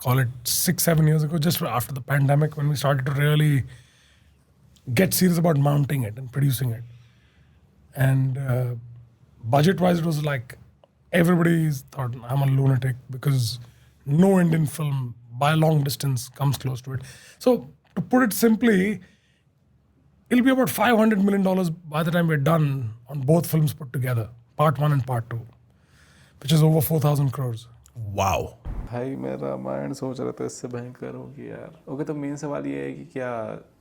call it 6-7 years ago, just after the pandemic, when we started to really get serious about mounting it and producing it. And budget-wise, it was like everybody thought I'm a lunatic because no Indian film by a long distance comes close to it. So to put it simply, it'll be about $500 million by the time we're done on both films put together, part 1 and part 2, which is over 4,000 crores. Wow. भाई मैं रामायण सोच रहा था इससे भयंकर होगी यार। Okay, तो मेन सवाल ये है कि क्या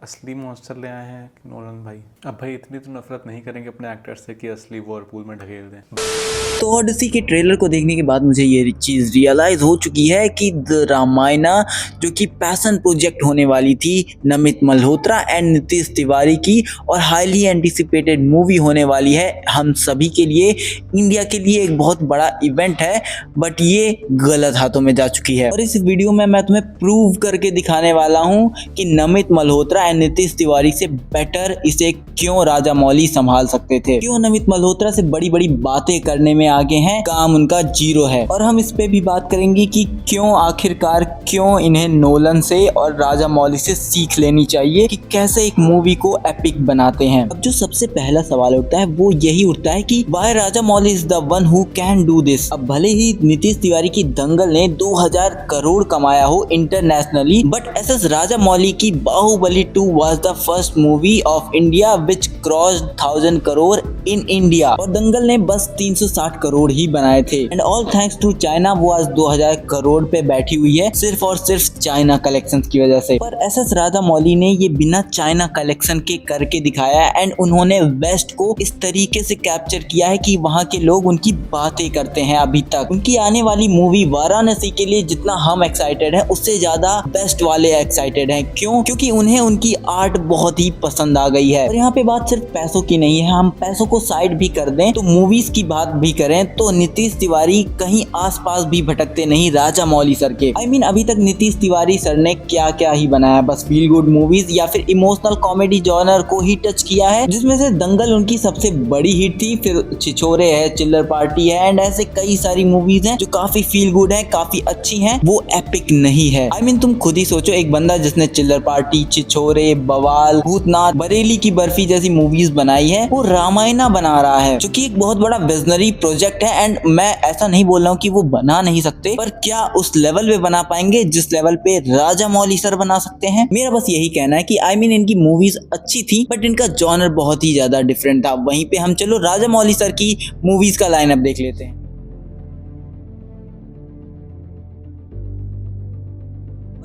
असली मॉन्स्टर ले आए हैं कि नोलन भाई? अब भाई इतनी तो नफरत नहीं करेंगे अपने एक्टर्स से कि असली वॉरपूल में ढकेल दें। तो ओडिसी के ट्रेलर को देखने के बाद मुझे ये चीज़ रियलाइज़ हो चुकी है कि द रामायणा जो कि पैशन प्रोजेक्ट होने वाली थी नमित मल्होत्रा एंड नीतीश तिवारी की, और हाईली एंटिसिपेटेड मूवी होने वाली है हम सभी के लिए, इंडिया के लिए एक बहुत बड़ा इवेंट है, बट ये गलत हाथों में जा चुकी है। और इस वीडियो में मैं तुम्हें प्रूव करके दिखाने वाला हूँ कि नमित मल्होत्रा एंड नीतीश तिवारी से बेटर इसे क्यों राजा मौली संभाल सकते थे, क्यों नमित मल्होत्रा से बड़ी बड़ी बातें करने में आगे हैं, काम उनका जीरो है। और हम इस पे भी बात करेंगे कि क्यों आखिरकार क्यों इन्हें नोलन से और राजा मौली से सीख लेनी चाहिए कि कैसे एक मूवी को एपिक बनाते हैं। अब जो सबसे पहला सवाल उठता है वो यही उठता है कि why Rajamouli is the one who can do this. अब भले ही नीतीश तिवारी की दंगल ने 2000 करोड़ कमाया हो internationally, but SS Rajamouli की Baahubali 2 was the first movie of India which crossed 1000 crore in India, और दंगल ने बस 360 करोड़ ही बनाए थे। And all thanks to China, वो आज 2000 करोड़ पे बैठी हुई है सिर्फ और सिर्फ चाइना कलेक्शंस की वजह से। पर एसएस राजा मौली ने ये बिना चाइना कलेक्शन के करके दिखाया एंड उन्होंने वेस्ट को इस तरीके से कैप्चर किया है कि वहाँ के लोग उनकी बातें करते हैं अभी तक। उनकी आने वाली मूवी वाराणसी के लिए जितना हम एक्साइटेड हैं उससे ज्यादा बेस्ट वाले एक्साइटेड हैं। क्यों? क्योंकि उन्हें उनकी आर्ट बहुत ही पसंद आ गई है। और यहाँ पे बात सिर्फ पैसों की नहीं है, हम पैसों को साइड भी कर दें तो मूवीज की बात भी करें तो नीतीश तिवारी कहीं आसपास भी भटकते नहीं राजा मौली सर के। I mean, अभी तक नीतीश तिवारी सर ने क्या क्या ही बनाया, बस फील गुड मूवीज या फिर इमोशनल कॉमेडी जॉनर को ही टच किया है, जिसमें से दंगल उनकी सबसे बड़ी हिट थी, फिर छिछोरे है, चिल्लर पार्टी है, एंड ऐसे कई सारी मूवीज हैं जो काफी फील गुड है, काफी अच्छी हैं, वो एपिक नहीं है। I mean, तुम खुद ही सोचो, एक बंदा जिसने चिल्लर पार्टी, छिछोरे, बवाल, भूतनाथ, बरेली की बर्फी जैसी मूवीज बनाई है, वो रामायणा बना रहा है जो कि एक बहुत बड़ा विजनरी प्रोजेक्ट है। एंड मैं ऐसा नहीं बोल रहा हूँ कि वो बना नहीं सकते, पर क्या उस लेवल पे बना पाएंगे जिस लेवल पे राजा मौली सर बना सकते हैं? मेरा बस यही कहना है कि I mean, इनकी मूवीज अच्छी थी बट इनका जॉनर बहुत ही ज्यादा डिफरेंट था। वहीं पे हम चलो राजा मौली सर की मूवीज का लाइनअप देख लेते हैं।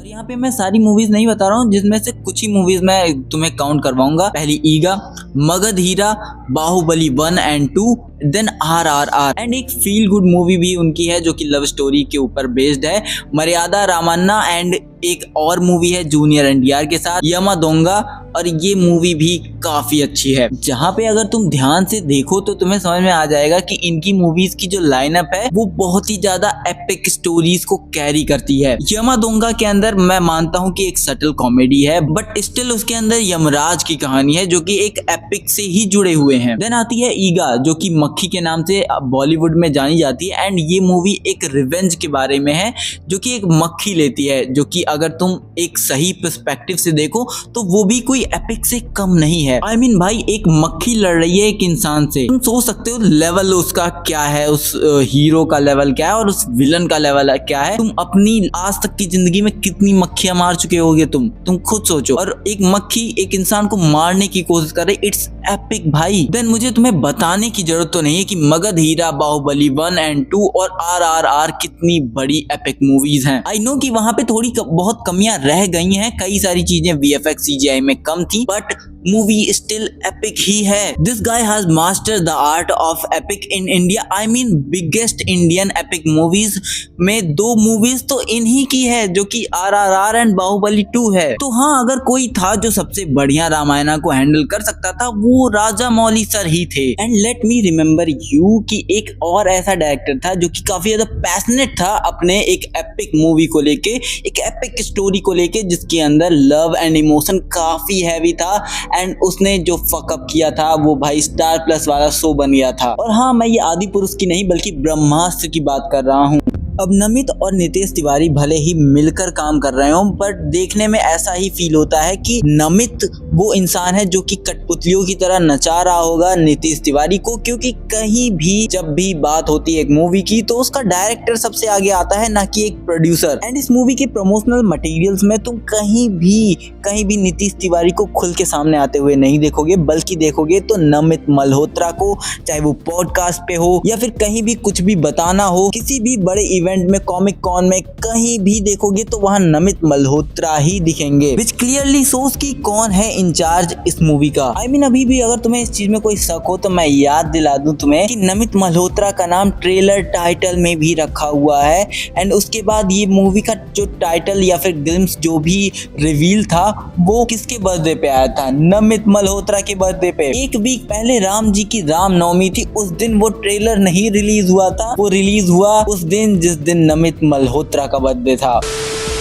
यहाँ पे मैं सारी मूवीज नहीं बता रहा हूँ, जिसमें से कुछ ही मूवीज मैं तुम्हें काउंट करवाऊंगा। पहली Eega, Magadheera, Baahubali 1 and 2, then RRR, and एक फील गुड मूवी भी उनकी है जो कि लव स्टोरी के ऊपर बेस्ड है, मर्यादा रामन्ना, एंड एक और मूवी है जूनियर NTR के साथ, यमा दोंगा, और ये मूवी भी काफी अच्छी है। जहाँ पे अगर तुम ध्यान से देखो तो तुम्हें समझ में आ जाएगा कि इनकी मूवीज की जो लाइनअप है वो बहुत ही ज्यादा एपिक स्टोरीज को कैरी करती है। यमा दोंगा के अंदर मैं मानता हूँ कि एक सटल कॉमेडी है, बट स्टिल उसके अंदर यमराज की कहानी है जो कि एक एपिक से ही जुड़े हुए हैं। देन आती है ईगा जो कि मक्खी के नाम से बॉलीवुड में जानी जाती है, एंड ये मूवी एक रिवेंज के बारे में है जो कि एक मक्खी लेती है, जो कि अगर तुम एक सही पर्सपेक्टिव से देखो तो वो भी कोई एपिक से कम नहीं है। I mean, भाई एक मक्खी लड़ रही है एक इंसान से, तुम सोच सकते हो लेवल उसका क्या है, उस हीरो का लेवल क्या है और उस विलन का लेवल क्या है। तुम अपनी आज तक की जिंदगी में कितनी मक्खियां मार चुके होगे तुम खुद सोचो। और एक मक्खी एक इंसान को मारने की कोशिश कर रही, इट्स एपिक भाई। देन मुझे तुम्हें बताने की जरूरत तो नहीं है कि मगध हीरा, बाहुबली 1 एंड 2 और RRR कितनी बड़ी एपिक मूवीज हैं। आई नो कि वहां पे थोड़ी बहुत कमियां रह गई हैं, कई सारी चीजें VFX CGI में कम थी, बट मूवी स्टिल एपिक ही है। This guy has mastered the art of epic in India. I mean, biggest Indian epic movies में 2 मूवीज तो इन्हीं की है जो कि RRR एंड बाहुबली 2 है। तो हाँ, अगर कोई था जो सबसे बढ़िया रामायणा को हैंडल कर सकता था वो राजा मौली सर ही थे। And let me remember you कि एक और ऐसा डायरेक्टर था जो कि काफी ज्यादा पैशनेट था अपने एक एपिक मूवी को लेके, एक एपिक स्टोरी को लेके, जिसके अंदर लव एंड इमोशन काफी हैवी था, एंड उसने जो फकअप किया था वो भाई स्टार प्लस वाला शो बन गया था। और हाँ, मैं ये आदि पुरुष की नहीं बल्कि ब्रह्मास्त्र की बात कर रहा हूँ। अब नमित और नितेश तिवारी भले ही मिलकर काम कर रहे हों, बट देखने में ऐसा ही फील होता है कि नमित वो इंसान है जो कि कठपुतलियों की तरह नचा रहा होगा नितेश तिवारी को, क्योंकि कहीं भी जब भी बात होती है एक मूवी की तो उसका डायरेक्टर सबसे आगे आता है, ना कि एक प्रोड्यूसर। एंड इस मूवी के प्रमोशनल मटेरियल्स में तुम कहीं भी नितेश तिवारी को खुल के सामने आते हुए नहीं देखोगे, बल्कि देखोगे तो नमित मल्होत्रा को, चाहे वो पॉडकास्ट पे हो या फिर कहीं भी कुछ भी बताना हो, किसी भी बड़े इवेंट में, कॉमिक कॉन में, कहीं भी देखोगे तो वहां नमित मल्होत्रा ही दिखेंगे, विच क्लियरली शोज कि कौन है इंचार्ज इस मूवी का। I mean, अभी भी अगर तुम्हें इस चीज में कोई शक हो तो मैं याद दिला दूं तुम्हें कि नमित मल्होत्रा का नाम ट्रेलर टाइटल में भी रखा हुआ है। एंड उसके बाद ये मूवी का जो टाइटल या फिर ग्लिम्स जो भी रिवील था वो किसके बर्थडे पे आया था? नमित मल्होत्रा के बर्थडे पे। एक वीक पहले राम जी की रामनवमी थी, उस दिन वो ट्रेलर नहीं रिलीज हुआ था, वो रिलीज हुआ उस दिन जिस दिन नमित मल्होत्रा का बर्थडे था।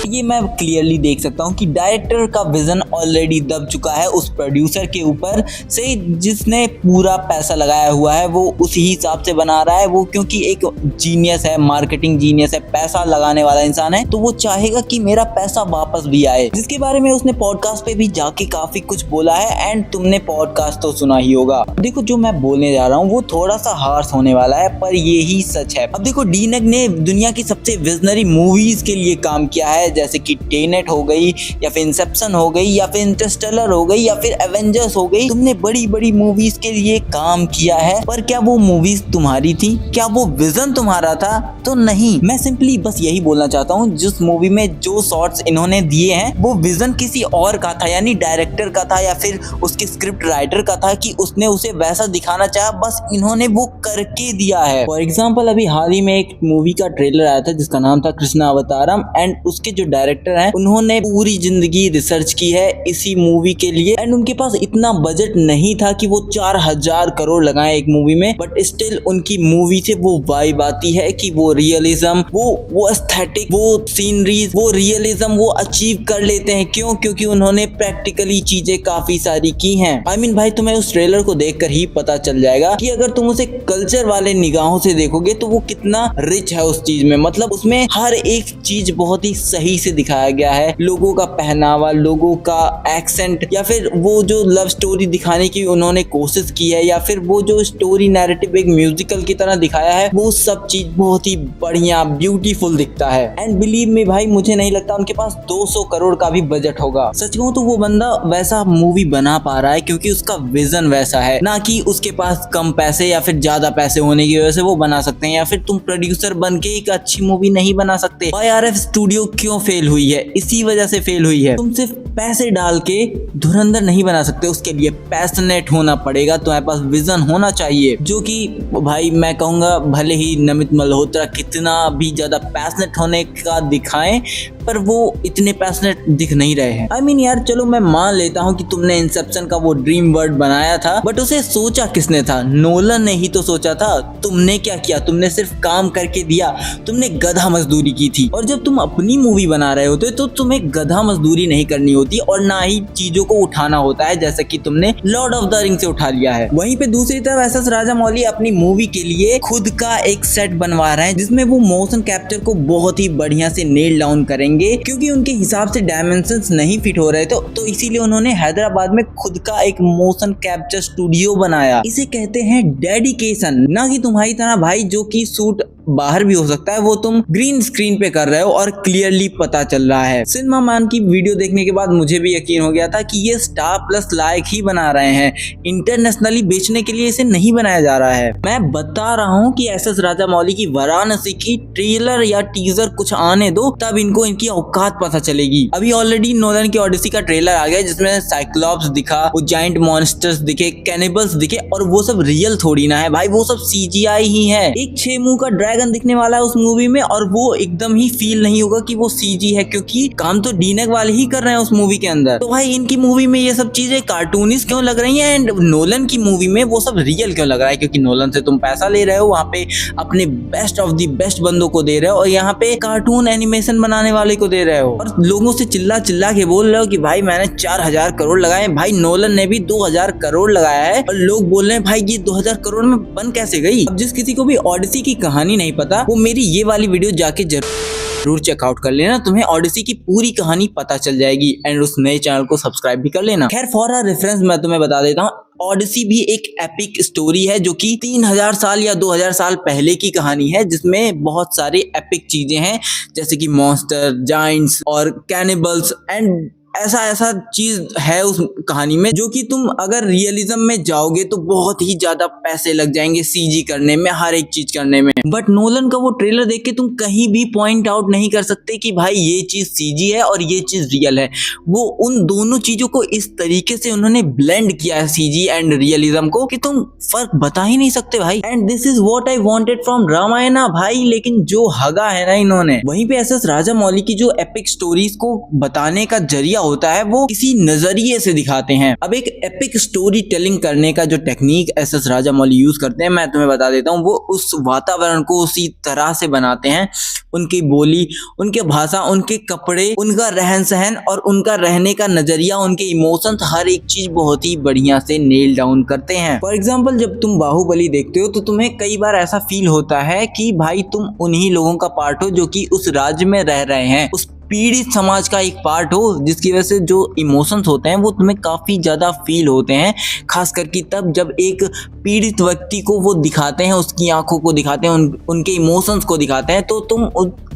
ये मैं क्लियरली देख सकता हूँ कि डायरेक्टर का विजन ऑलरेडी दब चुका है उस प्रोड्यूसर के ऊपर से, जिसने पूरा पैसा लगाया हुआ है वो उसी हिसाब से बना रहा है वो, क्योंकि एक जीनियस है, मार्केटिंग जीनियस है, पैसा लगाने वाला इंसान है, तो वो चाहेगा कि मेरा पैसा वापस भी आए, जिसके बारे में उसने पॉडकास्ट पे भी जाके काफी कुछ बोला है। एंड तुमने पॉडकास्ट तो सुना ही होगा। देखो जो मैं बोलने जा रहा हूँ वो थोड़ा सा हार्श होने वाला है, पर ये ही सच है। अब देखो डीनग ने दुनिया की सबसे विजनरी मूवीज के लिए काम किया है, जैसे कि टेनेट हो गई या फिर इंसेप्शन हो गई या फिर इंटरस्टेलर हो गई या फिर एवेंजर्स हो गई। तुमने बड़ी बड़ी मूवीज के लिए काम किया है, पर क्या वो मूवीज तुम्हारी थी? क्या वो विजन तुम्हारा था? तो नहीं। मैं सिंपली बस यही बोलना चाहता हूँ, जिस मूवी में जो शॉट्स इन्होंने दिए हैं वो विजन किसी और का था, यानी डायरेक्टर का था या फिर उसके स्क्रिप्ट राइटर का था कि उसने उसे वैसा दिखाना चाहा, बस इन्होंने वो करके दिया है। फॉर एग्जाम्पल अभी हाल ही में एक मूवी का ट्रेलर आया था जिसका नाम था कृष्णा अवतारम, एंड उसके जो डायरेक्टर हैं उन्होंने पूरी जिंदगी रिसर्च की है इसी मूवी के लिए, एंड उनके पास इतना बजट नहीं था कि वो 4000 करोड़ लगाएं एक मूवी में, बट स्टिल उनकी मूवी से वो वाइब आती है कि वो रियलिज्म, वो एस्थेटिक, वो सीनरीज, वो रियलिज्म वो अचीव कर लेते हैं। क्यों? क्योंकि उन्होंने प्रैक्टिकली चीजें काफी सारी की हैं। I mean, भाई तुम्हें उस ट्रेलर को देखकर ही पता चल जाएगा कि अगर तुम उसे कल्चर वाले निगाहों से देखोगे तो वो कितना रिच है उस चीज में। मतलब उसमें हर एक चीज बहुत ही सही से दिखाया गया है, लोगों का पहनावा, लोगों का एक्सेंट, या फिर वो जो लव स्टोरी दिखाने की उन्होंने कोशिश की है, या फिर वो जो स्टोरी नैरेटिव एक म्यूजिकल की तरह दिखाया है, वो सब चीज बहुत ही बढ़िया ब्यूटीफुल दिखता है। एंड बिलीव मी भाई, मुझे नहीं लगता उनके पास 200 करोड़ का भी बजट होगा। सच कहूं तो वो बंदा वैसा मूवी बना पा रहा है क्योंकि उसका विजन वैसा है, ना कि उसके पास कम पैसे या फिर ज्यादा पैसे होने की वजह से वो बना सकते हैं, या फिर तुम प्रोड्यूसर बन के एक अच्छी मूवी नहीं बना सकते। YRF स्टूडियो क्यों फेल हुई है? इसी वजह से फेल हुई है। तुम सिर्फ पैसे डाल के धुरंधर नहीं बना सकते, उसके लिए पैशनेट होना पड़ेगा, तुम्हारे पास विजन होना चाहिए, जो कि भाई मैं कहूंगा भले ही नमित मल्होत्रा कितना भी ज्यादा पैशनेट होने का दिखाएं, पर वो इतने पैशनेट दिख नहीं रहे हैं। I mean यार, चलो मैं मान लेता हूँ कि तुमने इंसेप्शन का वो ड्रीम वर्ल्ड बनाया था, बट उसे सोचा किसने था? नोलन ने ही तो सोचा था। तुमने क्या किया? तुमने सिर्फ काम करके दिया, तुमने गधा मजदूरी की थी। और जब तुम अपनी मूवी बना रहे होते तो तुम्हें गधा मजदूरी नहीं करनी होती और ना ही चीजों को उठाना होता है, जैसा कि तुमने लॉर्ड ऑफ द रिंग से उठा लिया है। वहीं पे दूसरी तरफ SS राजामौली अपनी मूवी के लिए खुद का एक सेट बनवा रहे हैं, जिसमें वो मोशन कैप्चर को बहुत ही बढ़िया से नेल डाउन करेंगे, क्योंकि उनके हिसाब से डायमेंशंस नहीं फिट हो रहे थे, तो इसीलिए उन्होंने हैदराबाद में खुद का एक मोशन कैप्चर स्टूडियो बनाया। इसे कहते हैं डेडिकेशन, ना कि तुम्हारी तरह भाई जो कि शूट बाहर भी हो सकता है, वो तुम ग्रीन स्क्रीन पे कर रहे हो और क्लियरली पता चल रहा है। सिनेमा मैन की वीडियो देखने के बाद मुझे भी यकीन हो गया था कि ये स्टार प्लस लायक ही बना रहे हैं, इंटरनेशनली बेचने के लिए इसे नहीं बनाया जा रहा है। मैं बता रहा हूँ कि SS राजामौली की वाराणसी की ट्रेलर या टीजर कुछ आने दो, तब इनको इनकी औकात पता चलेगी। अभी ऑलरेडी नोलन की ओडिसी का ट्रेलर आ गया, जिसमें साइक्लॉप्स दिखा, वो जाइंट मॉन्स्टर्स दिखे, कैनिबल्स दिखे, और वो सब रियल थोड़ी ना है भाई, वो सब CGI ही है। एक 6 मुंह का ड्रैगन दिखने वाला है उस मूवी में, और वो एकदम ही फील नहीं होगा कि वो CGI सीजी है, क्योंकि काम तो डीनक वाले ही कर रहे हैं उस मूवी के अंदर। तो भाई इनकी मूवी में ये सब चीजें कार्टूनिस्ट क्यों लग रही हैं, एंड नोलन की मूवी में वो सब रियल क्यों लग रहा है? क्योंकि नोलन से तुम पैसा ले रहे हो, वहाँ पे अपने बेस्ट ऑफ दी बेस्ट बंदों को दे रहे हो, और यहाँ पे कार्टून एनिमेशन बनाने वाले को दे रहे हो, और लोगों से चिल्ला चिल्ला के बोल रहे हो कि भाई मैंने 4000 करोड़ लगाए। भाई नोलन ने भी 2000 करोड़ लगाया है, और लोग बोल रहे हैं भाई ये 2000 करोड़ में बन कैसे गई। अब जिस किसी को भी ओडिसी की कहानी नहीं पता, वो मेरी ये वाली वीडियो जाके जरूर चेकआउट कर लेना, तुम्हें ओडिसी की पूरी कहानी पता चल जाएगी, एंड उस नए चैनल को सब्सक्राइब भी कर लेना। खैर फॉर अ रेफरेंस मैं तुम्हें बता देता हूँ, ओडिसी भी एक एपिक स्टोरी है जो कि 3000 साल या 2000 साल पहले की कहानी है, जिसमें बहुत सारे एपिक चीजें हैं, जैसे कि मॉन्स्टर, जाइंट्स और कैनिबल्स, एंड ऐसा चीज है उस कहानी में जो कि तुम अगर रियलिज्म में जाओगे तो बहुत ही ज्यादा पैसे लग जाएंगे सीजी करने में, हर एक चीज करने में। बट नोलन का वो ट्रेलर देख के तुम कहीं भी पॉइंट आउट नहीं कर सकते कि भाई ये चीज सीजी है और ये चीज रियल है। वो उन दोनों चीजों को इस तरीके से उन्होंने ब्लेंड किया है, सीजी एंड रियलिज्म को, कि तुम फर्क बता ही नहीं सकते भाई। And this is what I wanted from Ramayana भाई। लेकिन जो हगा है ना इन्होंने, वहीं पे एसएस राजामौली की जो एपिक स्टोरीज को बताने का जरिया होता है वो किसी नजरिए से दिखाते हैं। अब एक एपिक स्टोरी टेलिंग करने का जो टेक्निक एसएस राजामौली यूज करते हैं, मैं तुम्हें बता देता हूँ, वो उस वातावरण को उसी तरह से बनाते हैं, उनकी बोली, उनके भाषा, उनके कपड़े, उनका रहन सहन और उनका रहने का नजरिया, उनके इमोशंस, हर एक चीज बहुत ही बढ़िया से नेल डाउन करते हैं। फॉर एग्जाम्पल जब तुम बाहुबली देखते हो तो तुम्हें कई बार ऐसा फील होता है कि भाई तुम उन्हीं लोगों का पार्ट हो जो कि उस राज्य में रह रहे हैं, उस पीड़ित समाज का एक पार्ट हो, जिसकी वजह से जो इमोशंस होते हैं वो तुम्हें काफी ज्यादा फील होते हैं, खास करके तब जब एक पीड़ित व्यक्ति को वो दिखाते हैं, उसकी आंखों को दिखाते हैं, उनके इमोशंस को दिखाते हैं, तो तुम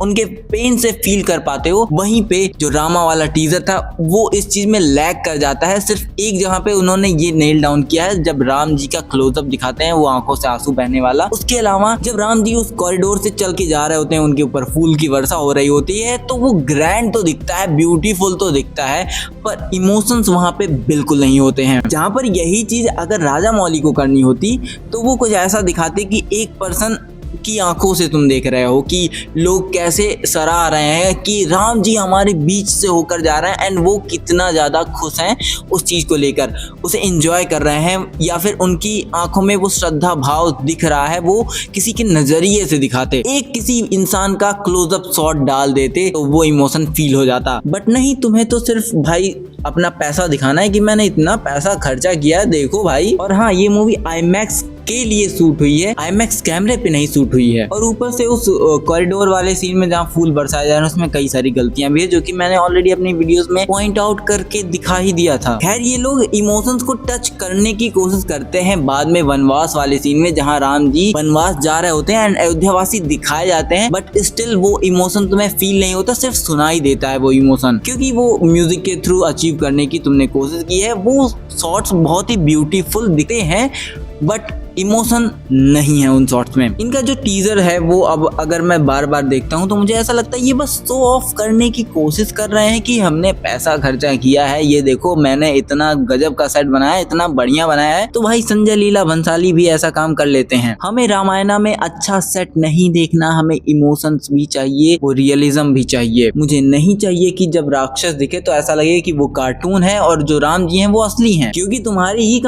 उनके पेन से फील कर पाते हो। वहीं पे जो रामा वाला टीजर था वो इस चीज में लैग कर जाता है। सिर्फ एक जगह पे उन्होंने ये नेल डाउन किया है, जब राम जी का क्लोजअप दिखाते हैं, वो आंखों से आंसू बहने वाला। उसके अलावा जब राम जी उस कॉरिडोर से चल के जा रहे होते हैं, उनके ऊपर फूल की वर्षा हो रही होती है, तो वो ग्रैंड तो दिखता है, ब्यूटीफुल तो दिखता है, पर इमोशंस वहां पे बिल्कुल नहीं होते हैं। जहां पर यही चीज अगर राजामौली को करनी होती तो वो कुछ ऐसा दिखाते कि एक पर्सन की आंखों से तुम देख रहे हो कि लोग कैसे सराह रहे हैं कि राम जी हमारे बीच से होकर जा रहे हैं, एंड वो कितना ज्यादा खुश हैं उस चीज को लेकर, उसे एंजॉय कर रहे हैं, या फिर उनकी आंखों में वो श्रद्धा भाव दिख रहा है, वो किसी के नजरिए से दिखाते। एक किसी इंसान का क्लोजअप शॉट डाल देते तो वो इमोशन फील हो जाता। बट नहीं, तुम्हें तो सिर्फ भाई अपना पैसा दिखाना है कि मैंने इतना पैसा खर्चा किया, देखो भाई। और हाँ, ये मूवी आईमैक्स के लिए शूट हुई है, आईमैक्स कैमरे पे नहीं शूट हुई है। और ऊपर से उस कॉरिडोर वाले सीन में जहाँ फूल बरसाए जा रहे हैं उसमें कई सारी गलतियां भी है, जो कि मैंने ऑलरेडी अपनी वीडियोस में पॉइंट आउट करके दिखा ही दिया था। खैर ये लोग इमोशंस को टच करने की कोशिश करते हैं बाद में वनवास वाले सीन में, जहाँ राम जी वनवास जा रहे होते हैं एंड अयोध्यावासी दिखाए जाते हैं, बट स्टिल वो इमोशन तुम्हें फील नहीं होता, सिर्फ सुनाई देता है वो इमोशन, क्योंकि वो म्यूजिक के थ्रू अचीव करने की तुमने कोशिश की है। वो शॉट्स बहुत ही ब्यूटीफुल दिखते हैं, बट इमोशन नहीं है उन शॉट्स में। इनका जो टीजर है वो अब अगर मैं बार बार देखता हूँ तो मुझे ऐसा लगता है ये बस शो ऑफ करने की कोशिश कर रहे हैं कि हमने पैसा खर्चा किया है, ये देखो मैंने इतना गजब का सेट बनाया है, इतना बढ़िया बनाया है। तो भाई संजय लीला भंसाली भी ऐसा काम कर लेते हैं। हमें रामायणा में अच्छा सेट नहीं देखना, हमें इमोशंस भी चाहिए, वो रियलिज्म भी चाहिए। मुझे नहीं चाहिए कि जब राक्षस दिखे तो ऐसा लगे कि वो कार्टून है और जो राम जी हैं वो असली हैं, क्योंकि तुम्हारी ही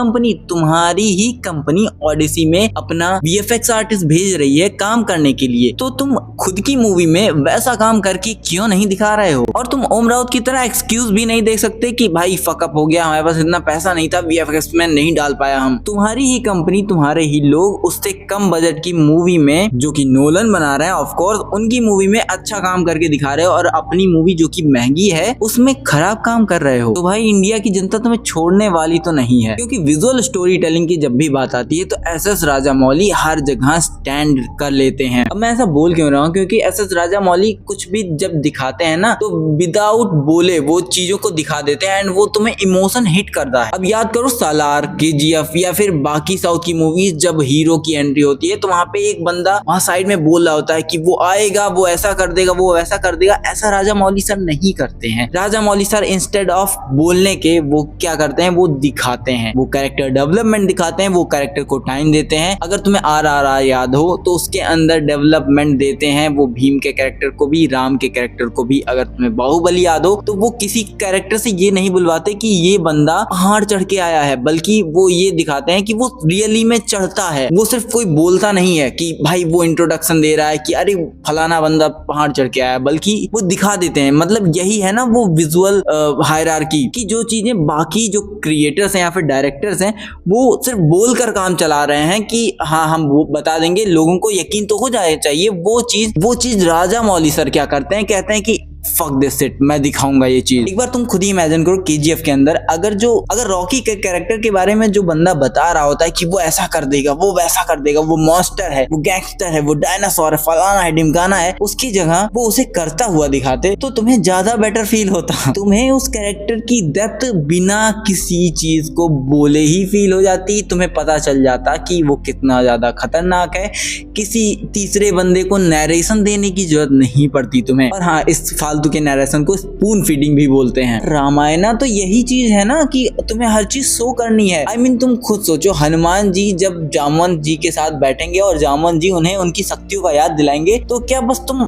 कंपनी ओडिसी में अपना VFX आर्टिस्ट भेज रही है काम करने के लिए, तो तुम खुद की मूवी में वैसा काम करके क्यों नहीं दिखा रहे हो? और तुम ओम राउत की तरह एक्सक्यूज भी नहीं दे सकते कि भाई फकअप हो गया, हमारे पास इतना पैसा नहीं था, VFX में नहीं डाल पाया हम। तुम्हारी ही कंपनी, तुम्हारे ही लोग उससे कम बजट की मूवी में, जो कि नोलन बना रहे हैं, ऑफ कोर्स उनकी मूवी में अच्छा काम करके दिखा रहे हो, और अपनी मूवी जो कि महंगी है उसमें खराब काम कर रहे हो। तो भाई इंडिया की जनता तुम्हें छोड़ने वाली तो नहीं है, क्योंकि विजुअल स्टोरी टेलिंग की जब भी बात आती है तो एसएस राजामौली हर जगह स्टैंड कर लेते हैं। अब मैं ऐसा बोल क्यों रहा हूँ, क्योंकि एसएस राजामौली कुछ भी जब दिखाते हैं ना तो विदाउट बोले वो चीजों को दिखा देते हैं एंड वो तुम्हें इमोशन हिट करता है। अब याद करो सालार, KGF या फिर बाकी साउथ की मूवीज, जब हीरो की एंट्री होती है तो वहां पे एक बंदा वहां साइड में बोल रहा होता है कि वो आएगा, वो ऐसा कर देगा, वो वैसा कर देगा। ऐसा राजामौली सर नहीं करते हैं। राजामौली सर इंस्टेड ऑफ बोलने के वो क्या करते हैं, वो दिखाते हैं, वो कैरेक्टर डेवलपमेंट दिखाते हैं, वो कैरेक्टर को टाइम देते हैं। अगर तुम्हें RRR याद हो तो उसके अंदर डेवलपमेंट देते हैं वो भीम के कैरेक्टर को भी, राम के कैरेक्टर को भी। अगर तुम्हें बाहुबली याद हो तो वो किसी कैरेक्टर से ये नहीं बुलवाते कि ये बंदा पहाड़ चढ़ के आया है, बल्कि वो ये दिखाते हैं कि वो रियली में चढ़ता है। वो सिर्फ कोई बोलता नहीं है कि भाई वो इंट्रोडक्शन दे रहा है कि अरे फलाना बंदा पहाड़ चढ़ के आया, बल्कि वो दिखा देते हैं। मतलब यही है ना वो विजुअल हायरार्की की, जो चीजें बाकी जो क्रिएटर्स हैं या फिर डायरेक्टर्स हैं वो सिर्फ बोलकर काम चला रहे हैं कि हाँ हम वो बता देंगे, लोगों को यकीन तो हो जाए चाहिए। वो चीज राजा मौली सर क्या करते हैं, कहते हैं कि फक दिस शिट, मैं दिखाऊंगा ये चीज। एक बार तुम खुद ही इमेजिन करो KGF के अंदर अगर रॉकी के कैरेक्टर के बारे में जो बंदा बता रहा होता है कि वो ऐसा कर देगा, वो वैसा कर देगा, वो मॉन्स्टर है, वो गैंगस्टर है, वो डायनासोर है, फलाना है, ढिमकाना है, उसकी जगह वो उसे करता हुआ दिखाते तो तुम्हें ज्यादा बेटर फील होता। तुम्हें उस कैरेक्टर की डेप्थ बिना किसी चीज को बोले ही फील हो जाती। तुम्हें पता चल जाता कि वो कितना ज्यादा खतरनाक है। किसी तीसरे बंदे को नरेशन देने की जरूरत नहीं पड़ती तुम्हें। और हाँ, इस फालतू के नरेशन को स्पून फीडिंग भी बोलते हैं। रामायणा तो यही चीज है ना कि तुम्हें हर चीज शो करनी है। I mean, तुम खुद सोचो, हनुमान जी जब जामवंत जी के साथ बैठेंगे और जामवंत जी उन्हें उनकी शक्तियों का याद दिलाएंगे तो क्या बस तुम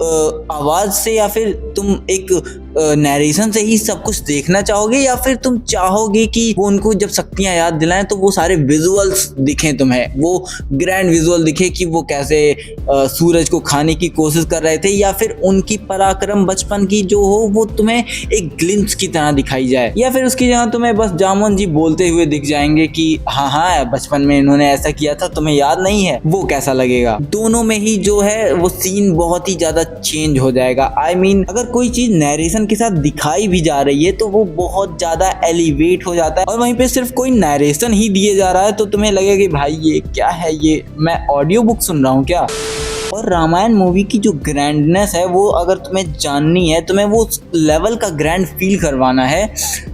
आवाज से या फिर तुम एक नरेशन से ही सब कुछ देखना चाहोगे, या फिर तुम चाहोगे कि वो उनको जब शक्तियां याद दिलाएं तो वो सारे विजुअल्स दिखें तुम्हें, वो ग्रैंड विजुअल दिखे कि वो कैसे सूरज को खाने की कोशिश कर रहे थे, या फिर उनकी पराक्रम बचपन की जो हो वो तुम्हें एक ग्लिम्स की तरह दिखाई जाए, या फिर उसकी जगह तुम्हें बस जामवंत जी बोलते हुए दिख जाएंगे कि हाँ बचपन में इन्होंने ऐसा किया था, तुम्हें याद नहीं है। वो कैसा लगेगा? दोनों में ही जो है वो सीन बहुत ही ज्यादा चेंज हो जाएगा। I mean, अगर कोई चीज नरेशन के साथ दिखाई भी जा रही है तो वो बहुत ज्यादा एलिवेट हो जाता है, और वहीं पे सिर्फ कोई नरेशन ही दिए जा रहा है तो तुम्हें लगेगा कि भाई ये क्या है, ये मैं ऑडियो बुक सुन रहा हूँ क्या। और रामायण मूवी की जो ग्रैंडनेस है वो अगर तुम्हें जाननी है, तुम्हें वो लेवल का ग्रैंड फील करवाना है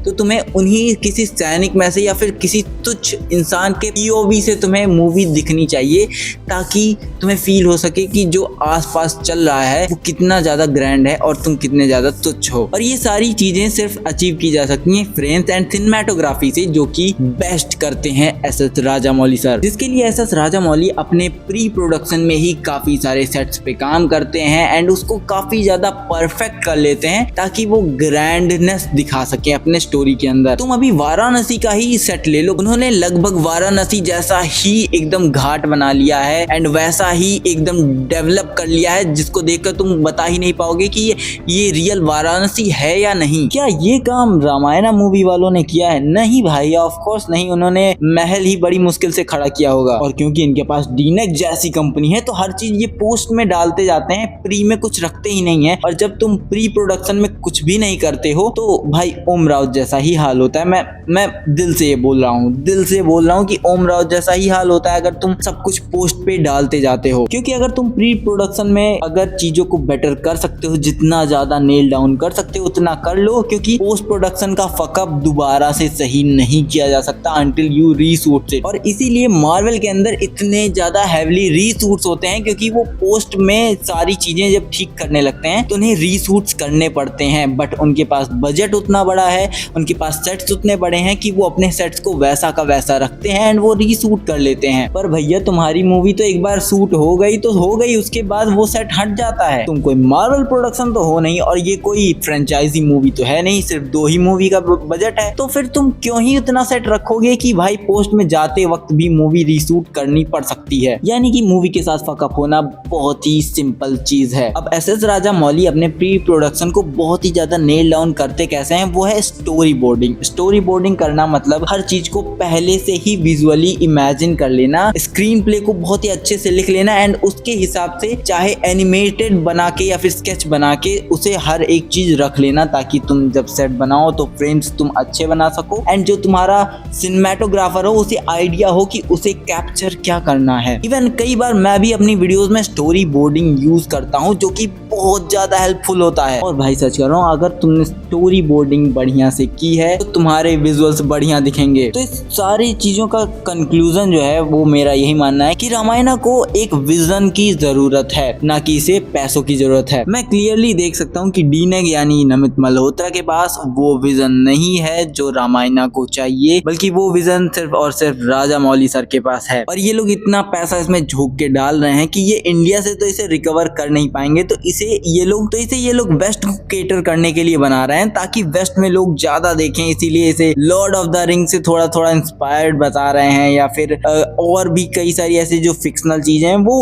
तो तुम्हें उन्हीं किसी सैनिक में से या फिर किसी तुच्छ इंसान के POV से तुम्हें मूवी दिखनी चाहिए, ताकि तुम्हें फील हो सके कि जो आसपास चल रहा है वो कितना ज़्यादा ग्रैंड है और तुम कितने ज़्यादा तुच्छ हो। और ये सारी चीज़ें सिर्फ अचीव की जा सकती हैं फ्रेम्स एंड सिनेमैटोग्राफी से, जो कि बेस्ट करते हैं SS राजामौली सर, जिसके लिए SS राजामौली अपने प्री प्रोडक्शन में ही काफ़ी सारे सेट्स पे काम करते हैं एंड उसको काफी ज्यादा परफेक्ट कर लेते हैं ताकि वो ग्रैंडनेस दिखा सके अपने स्टोरी के अंदर। तुम अभी वाराणसी का ही सेट ले लो, उन्होंने लगभग वाराणसी जैसा ही एकदम घाट बना लिया है एंड वैसा ही एकदम डेवलप कर लिया है, जिसको देखकर तुम बता ही नहीं पाओगे कि ये रियल वाराणसी है या नहीं। क्या ये काम रामायणा मूवी वालों ने किया है? नहीं भाई, ऑफ कोर्स नहीं। उन्होंने महल ही बड़ी मुश्किल से खड़ा किया होगा, और क्योंकि इनके पास डीनेक्स जैसी कंपनी है तो हर चीज ये पोस्ट में डालते जाते हैं, प्री में कुछ रखते ही नहीं है। और जब तुम प्री प्रोडक्शन में कुछ भी नहीं करते हो तो भाई ओम राउत जैसा ही हाल होता है। मैं दिल से ये बोल रहा हूँ, दिल से बोल रहा हूँ कि ओम राउत जैसा ही हाल होता है अगर तुम सब कुछ पोस्ट पे डालते जाते हो। क्योंकि अगर तुम प्री प्रोडक्शन में अगर चीजों को बेटर कर सकते हो, जितना ज्यादा नेल डाउन कर सकते हो उतना कर लो, क्योंकि पोस्ट प्रोडक्शन का फकअप दोबारा से सही नहीं किया जा सकता अंटिल यू रीशूट इट। और इसीलिए मार्वल के अंदर इतने ज्यादा हैवीली रीशूट्स होते हैं, क्योंकि वो पोस्ट में सारी चीजें जब ठीक करने लगते हैं तो उन्हें रीशूट्स करने पड़ते हैं। बट उनके पास बजट उतना बड़ा है, उनके पास सेट्स उतने बड़े हैं कि वो अपने सेट्स को वैसा का वैसा रखते हैं एंड वो रीशूट कर लेते हैं। पर भैया तुम्हारी मूवी तो एक बार शूट हो गई तो हो गई, उसके बाद वो सेट हट जाता है। तुम कोई मार्वल प्रोडक्शन तो हो नहीं, और ये कोई फ्रेंचाइजी मूवी तो है नहीं, सिर्फ 2 ही मूवी का बजट है, तो फिर तुम क्यों ही उतना सेट रखोगे कि भाई पोस्ट में जाते वक्त भी मूवी रीशूट करनी पड़ सकती है। यानी कि मूवी के साथ फकअप होना बहुत ही सिंपल चीज है। अब SS राजामौली अपने प्री प्रोडक्शन को बहुत ही ज्यादा नेल डाउन करते कैसे हैं, वो है स्टोरी बोर्डिंग। स्टोरी बोर्डिंग करना मतलब हर चीज को पहले से ही विजुअली इमेजिन कर लेना, स्क्रीन प्ले को बहुत ही अच्छे से लिख लेना एंड उसके हिसाब से चाहे एनिमेटेड बना के या फिर स्केच बना के उसे हर एक चीज रख लेना, ताकि तुम जब सेट बनाओ तो फ्रेम्स तुम अच्छे बना सको एंड जो तुम्हारा सिनेमैटोग्राफर हो उसे आइडिया हो कि उसे कैप्चर क्या करना है। इवन कई बार मैं भी अपनी वीडियोस में स्टोरी बोर्डिंग यूज करता हूँ, जो कि बहुत ज्यादा हेल्पफुल होता है। और भाई सच कर रहा हूँ, अगर तुमने स्टोरी बोर्डिंग बढ़िया से की है तो तुम्हारे विजुअल्स बढ़िया दिखेंगे। तो इस सारी चीजों का कंक्लूजन जो है वो मेरा यही मानना है कि रामायण को एक विजन की जरूरत है, ना कि इसे पैसों की जरूरत है। मैं क्लियरली देख सकता हूँ कि डीनेग यानी नमित मल्होत्रा के पास वो विजन नहीं है जो रामायण को चाहिए, बल्कि वो विजन सिर्फ और सिर्फ राजा मौली सर के पास है। और ये लोग इतना पैसा इसमें झोंक के डाल रहे हैं कि ये इंडिया से तो इसे रिकवर कर नहीं पाएंगे, तो इसे ये लोग वेस्ट को केटर करने के लिए बना रहे हैं ताकि वेस्ट में लोग ज्यादा देखें। इसीलिए इसे लॉर्ड ऑफ द रिंग से थोड़ा थोड़ा इंस्पायर्ड बता रहे हैं, या फिर और भी कई सारी ऐसी जो फिक्शनल चीजें हैं वो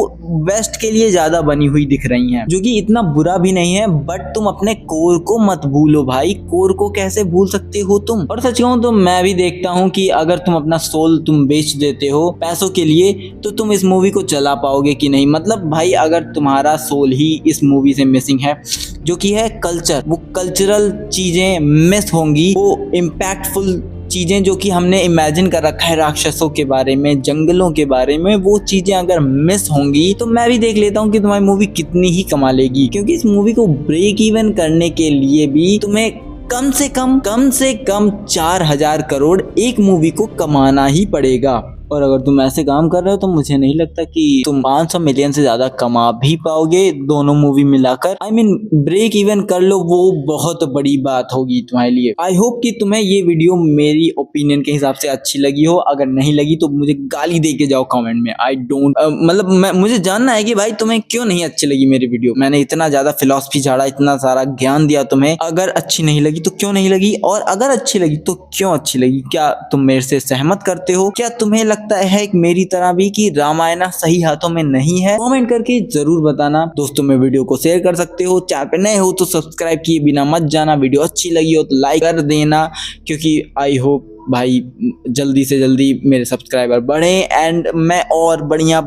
वेस्ट के लिए ज्यादा बनी हुई दिख रही हैं, जो कि इतना बुरा भी नहीं है। बट तुम अपने कोर को मत भूलो भाई, कोर को कैसे भूल सकते हो तुम। और सच कहूं तो मैं भी देखता हूं कि अगर तुम अपना सोल तुम बेच देते हो पैसों के लिए तो तुम इस मूवी को चला पाओगे कि नहीं। मतलब भाई अगर तुम्हारा सोल ही इस मूवी से मिसिंग है, जो कि है कल्चर, वो कल्चरल चीजें मिस होंगी, वो इम्पैक्टफुल चीजें जो कि हमने इमेजिन कर रखा है राक्षसों के बारे में, जंगलों के बारे में, वो चीजें अगर मिस होंगी तो मैं भी देख लेता हूँ कि तुम्हारी मूवी कितनी ही कमा लेगी। क्योंकि इस मूवी को ब्रेक इवन करने के लिए भी तुम्हें कम से कम 4000 करोड़ एक मूवी को कमाना ही पड़ेगा। और अगर तुम ऐसे काम कर रहे हो तो मुझे नहीं लगता कि तुम 500 मिलियन से ज्यादा कमा भी पाओगे दोनों मूवी मिलाकर। I mean, ब्रेक इवन कर लो, वो बहुत बड़ी बात होगी तुम्हारे लिए। आई होप कि तुम्हें ये वीडियो मेरी ओपिनियन के हिसाब से अच्छी लगी हो। अगर नहीं लगी तो मुझे गाली दे के जाओ कमेंट में। आई डोंट मतलब मुझे जानना है कि भाई तुम्हें क्यों नहीं अच्छी लगी मेरी वीडियो। मैंने इतना ज्यादा फिलॉसफी झाड़ा, इतना सारा ज्ञान दिया तुम्हें, अगर अच्छी नहीं लगी तो क्यों नहीं लगी, और अगर अच्छी लगी तो क्यों अच्छी लगी। क्या तुम मेरे से सहमत करते हो? क्या तुम्हें लगता है मेरी तरह भी कि रामायण सही हाथों में नहीं है? कमेंट करके जरूर बताना। दोस्तों में वीडियो को शेयर कर सकते हो, चैनल पे नए हो तो सब्सक्राइब किए बिना मत जाना। वीडियो अच्छी लगी हो तो लाइक कर देना, क्योंकि आई होप भाई जल्दी से जल्दी मेरे सब्सक्राइबर बढ़े एंड मैं और बढ़िया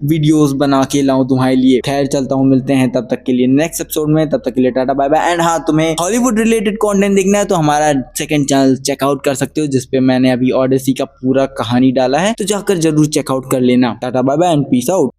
वीडियोस बना के लाऊं तुम्हारे लिए। खैर चलता हूं, मिलते हैं तब तक के लिए नेक्स्ट एपिसोड में। तब तक के लिए टाटा बाय बाय। एंड हाँ, तुम्हें हॉलीवुड रिलेटेड कंटेंट देखना है तो हमारा सेकंड चैनल चेकआउट कर सकते हो, जिसपे मैंने अभी ओडिसी का पूरा कहानी डाला है, तो जाकर जरूर चेकआउट कर लेना। Tata bye bye and peace out.